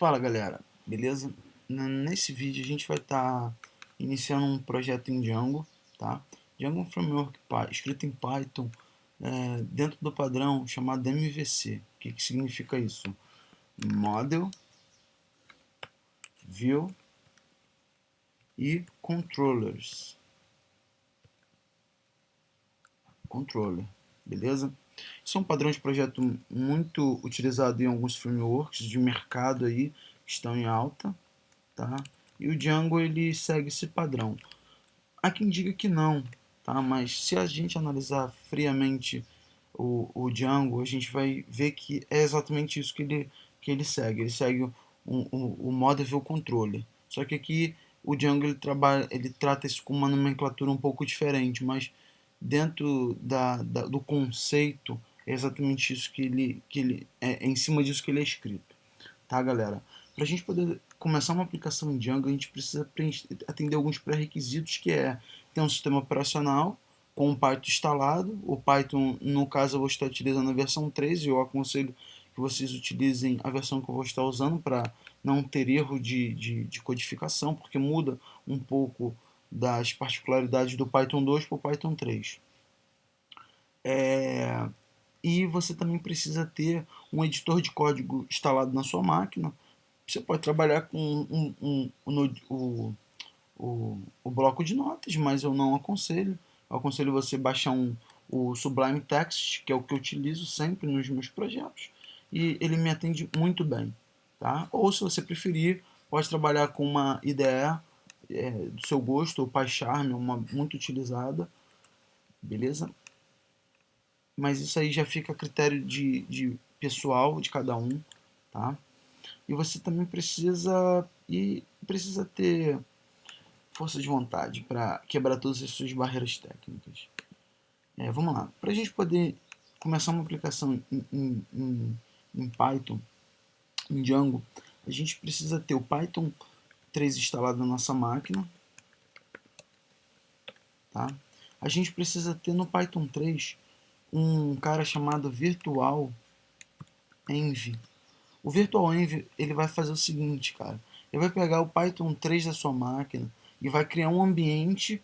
Fala galera, beleza? Nesse vídeo a gente vai estar iniciando um projeto em Django, tá? Django é um framework escrito em Python dentro do padrão chamado MVC. O que significa isso? Model, View e Controllers. Controller, beleza? Isso é um padrão de projeto muito utilizado em alguns frameworks de mercado aí que estão em alta, tá? E o Django ele segue esse padrão. Há quem diga que não, tá? Mas se a gente analisar friamente o Django, a gente vai ver que é exatamente isso que ele segue. Ele segue o Model View Controller. Só que aqui o Django ele trata isso com uma nomenclatura um pouco diferente, mas dentro do conceito é exatamente isso que ele é em cima disso que ele é escrito, tá, galera? Para a gente poder começar uma aplicação em Django, a gente precisa atender alguns pré-requisitos, que é ter um sistema operacional com o Python instalado. O Python, no caso, eu vou estar utilizando a versão 3 e eu aconselho que vocês utilizem a versão que eu vou estar usando para não ter erro de codificação, porque muda um pouco das particularidades do Python 2 para o Python 3. E você também precisa ter um editor de código instalado na sua máquina. Você pode trabalhar com o bloco de notas, mas eu não aconselho. Eu aconselho você baixar o Sublime Text, que é o que eu utilizo sempre nos meus projetos, e ele me atende muito bem. Tá? Ou, se você preferir, pode trabalhar com uma IDE do seu gosto, o PyCharm, uma muito utilizada, beleza? Mas isso aí já fica a critério de pessoal de cada um, tá? E você também precisa ter força de vontade para quebrar todas as suas barreiras técnicas. Vamos lá. Para a gente poder começar uma aplicação em Python, em Django, a gente precisa ter o Python 3 instalado na nossa máquina. Tá? A gente precisa ter no Python 3 um cara chamado virtualenv. O virtualenv ele vai fazer o seguinte, cara. Ele vai pegar o Python 3 da sua máquina e vai criar um ambiente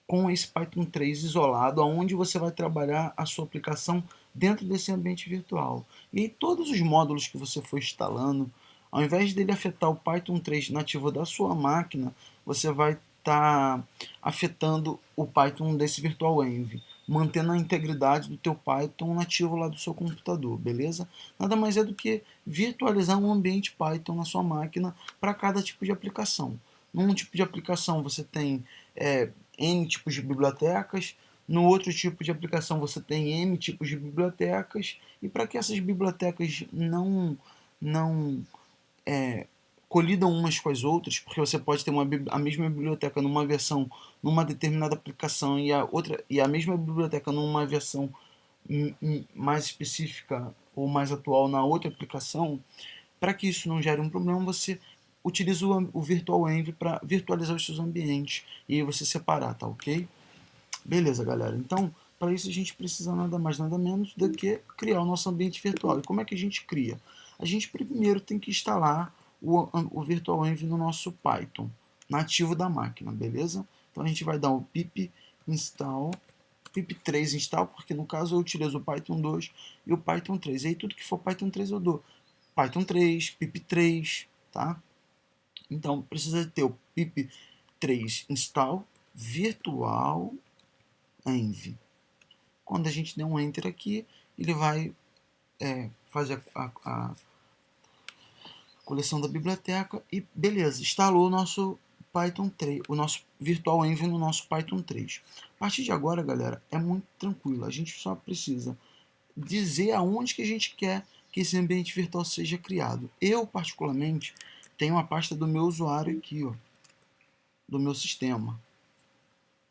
com esse Python 3 isolado, onde você vai trabalhar a sua aplicação dentro desse ambiente virtual. E aí todos os módulos que você for instalando, ao invés dele afetar o Python 3 nativo da sua máquina, você vai estar afetando o Python desse virtualenv, mantendo a integridade do teu Python nativo lá do seu computador, beleza? Nada mais é do que virtualizar um ambiente Python na sua máquina para cada tipo de aplicação. Num tipo de aplicação você tem N tipos de bibliotecas, no outro tipo de aplicação você tem M tipos de bibliotecas, e para que essas bibliotecas não colidam umas com as outras, porque você pode ter a mesma biblioteca numa versão, numa determinada aplicação, e a mesma biblioteca numa versão mais específica ou mais atual na outra aplicação. Para que isso não gere um problema, você utiliza o virtualenv para virtualizar os seus ambientes e aí você separar, tá ok? Beleza, galera. Então, para isso a gente precisa nada mais, nada menos do que criar o nosso ambiente virtual. E como é que a gente cria? A gente primeiro tem que instalar o virtualenv no nosso Python nativo da máquina, beleza? Então a gente vai dar o pip install, pip3 install, porque no caso eu utilizo o Python 2 e o Python 3. E aí tudo que for Python 3 eu dou Python 3, pip3, tá? Então precisa ter o pip3 install virtualenv. Quando a gente der um enter aqui, ele vai fazer a coleção da biblioteca e beleza, instalou o nosso Python 3, o nosso virtualenv no nosso Python 3. A partir de agora, galera, é muito tranquilo. A gente só precisa dizer aonde que a gente quer que esse ambiente virtual seja criado. Eu, particularmente, tenho uma pasta do meu usuário aqui, ó, do meu sistema.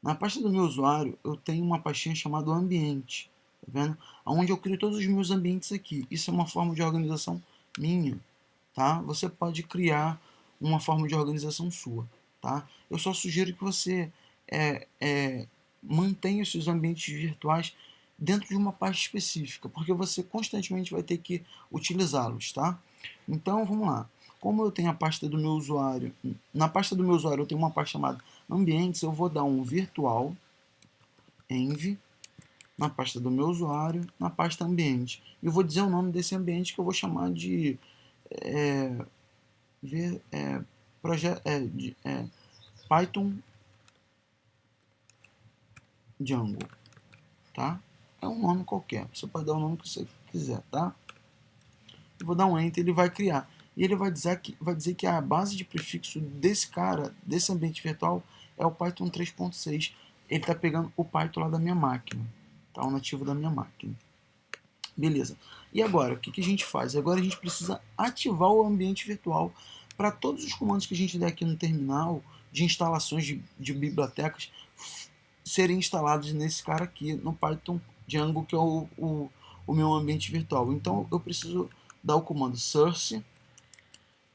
Na pasta do meu usuário, eu tenho uma pastinha chamada ambiente, tá vendo? Onde eu crio todos os meus ambientes aqui. Isso é uma forma de organização minha, tá? Você pode criar uma forma de organização sua, tá? Eu só sugiro que você mantenha os seus ambientes virtuais dentro de uma pasta específica, porque você constantemente vai ter que utilizá-los, tá? Então, vamos lá. Como eu tenho a pasta do meu usuário, na pasta do meu usuário eu tenho uma pasta chamada ambientes, eu vou dar um virtual env na pasta do meu usuário, na pasta ambiente. E eu vou dizer o nome desse ambiente que eu vou chamar de, Python Django, tá? É um nome qualquer, você pode dar o nome que você quiser, tá? Eu vou dar um enter, ele vai criar. E ele vai dizer que a base de prefixo desse cara, desse ambiente virtual, é o Python 3.6. Ele está pegando o Python lá da minha máquina, tá? O nativo da minha máquina. Beleza. E agora, o que a gente faz? Agora a gente precisa ativar o ambiente virtual para todos os comandos que a gente der aqui no terminal, de instalações de bibliotecas, serem instalados nesse cara aqui, no Python Django, que é o meu ambiente virtual. Então eu preciso dar o comando source,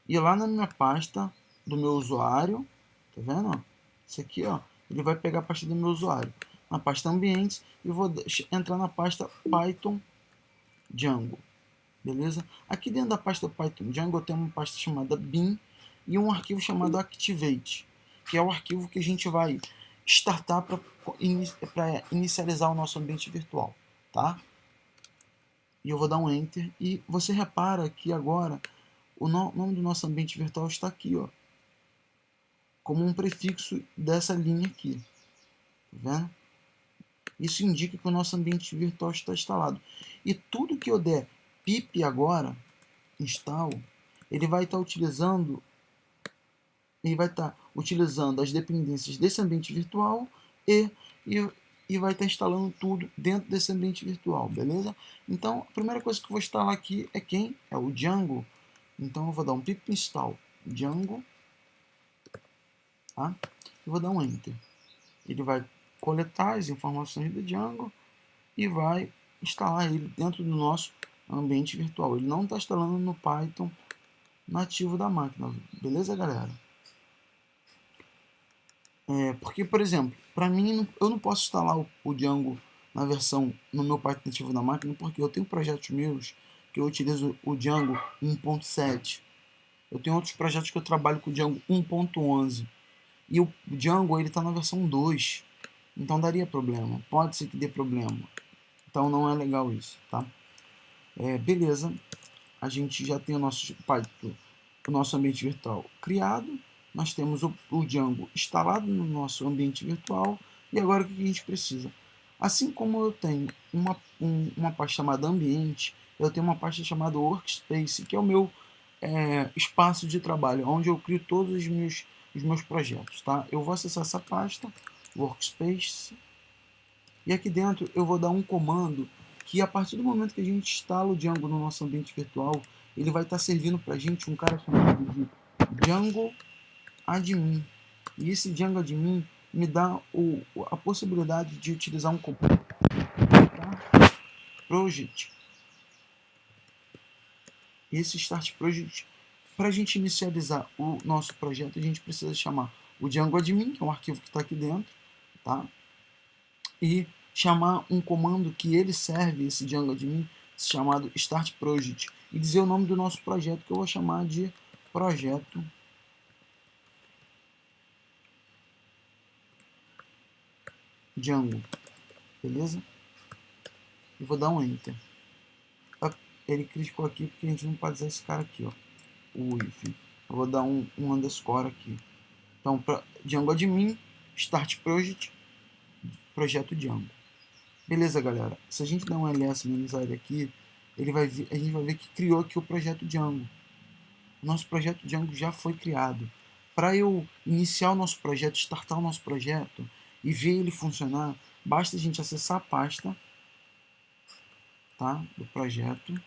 e lá na minha pasta do meu usuário, tá vendo? Isso aqui, ó, ele vai pegar a pasta do meu usuário. Na pasta ambientes, e vou entrar na pasta Python Django, beleza? Aqui dentro da pasta Python Django eu tenho uma pasta chamada bin e um arquivo chamado activate, que é o arquivo que a gente vai startar para inicializar o nosso ambiente virtual, tá? E eu vou dar um enter e você repara que agora o nome do nosso ambiente virtual está aqui, ó, como um prefixo dessa linha aqui, tá vendo? Isso indica que o nosso ambiente virtual está instalado. E tudo que eu der pip agora, install, ele vai estar utilizando as dependências desse ambiente virtual e vai estar instalando tudo dentro desse ambiente virtual, beleza? Então, a primeira coisa que eu vou instalar aqui é quem? É o Django. Então, eu vou dar um pip install Django, tá? E vou dar um enter. Ele vai coletar as informações do Django e vai instalar ele dentro do nosso ambiente virtual. Ele não está instalando no Python nativo da máquina, beleza, galera? Porque, por exemplo, para mim, eu não posso instalar o Django na versão no meu Python nativo da máquina, porque eu tenho projetos meus que eu utilizo o Django 1.7. Eu tenho outros projetos que eu trabalho com o Django 1.11. E o Django ele está na versão 2. Então daria problema. Pode ser que dê problema. Então não é legal isso, tá? Beleza. A gente já tem o nosso Python, o nosso ambiente virtual criado. Nós temos o Django instalado no nosso ambiente virtual. E agora o que a gente precisa? Assim como eu tenho uma pasta chamada ambiente, eu tenho uma pasta chamada workspace, que é o meu espaço de trabalho, onde eu crio todos os meus projetos. Tá? Eu vou acessar essa pasta, workspace, e aqui dentro eu vou dar um comando que a partir do momento que a gente instala o Django no nosso ambiente virtual, ele vai estar servindo para a gente um cara chamado de Django admin. E esse Django admin me dá a possibilidade de utilizar um comando, tá? Project. Esse Start Project, para a gente inicializar o nosso projeto, a gente precisa chamar o Django admin, que é um arquivo que está aqui dentro, tá? E chamar um comando que ele serve, esse Django admin, chamado Start Project, e dizer o nome do nosso projeto, que eu vou chamar de projeto Django, beleza? E vou dar um enter. Ele clicou aqui porque a gente não pode usar esse cara aqui, ó, o if. Eu vou dar um underscore aqui. Então, Django admin, Start Project, projeto Django. Beleza, galera. Se a gente der um ls -l aqui, a gente vai ver que criou aqui o projeto Django. O nosso projeto Django já foi criado. Para eu iniciar o nosso projeto, startar o nosso projeto e ver ele funcionar, basta a gente acessar a pasta, tá, do projeto.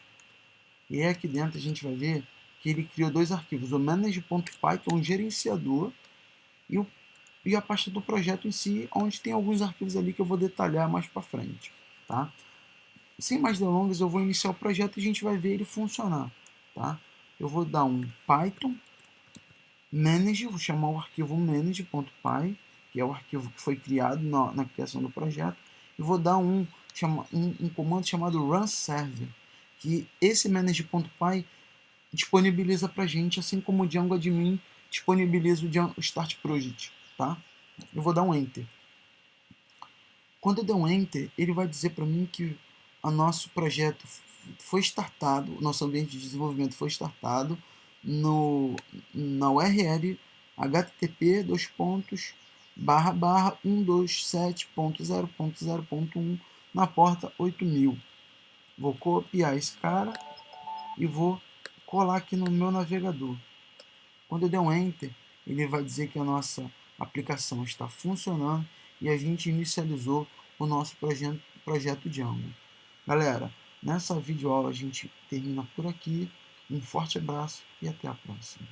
E aqui dentro a gente vai ver que ele criou dois arquivos, o manage.py, que é um gerenciador, e a pasta do projeto em si, onde tem alguns arquivos ali que eu vou detalhar mais para frente, tá? Sem mais delongas, eu vou iniciar o projeto e a gente vai ver ele funcionar, tá? Eu vou dar um Python manage, vou chamar o arquivo manage.py, que é o arquivo que foi criado na criação do projeto, e vou dar um comando chamado run server, que esse manage.py disponibiliza para a gente, assim como o Django Admin disponibiliza o Start Project, tá? Eu vou dar um Enter. Quando eu der um Enter, ele vai dizer para mim que o nosso projeto foi startado, o nosso ambiente de desenvolvimento foi startado na URL http://127.0.0.1 na porta 8000. Vou copiar esse cara e vou colar aqui no meu navegador. Quando eu der um Enter, ele vai dizer que a nossa aplicação está funcionando e a gente inicializou o nosso projeto Django. Galera, nessa videoaula a gente termina por aqui. Um forte abraço e até a próxima.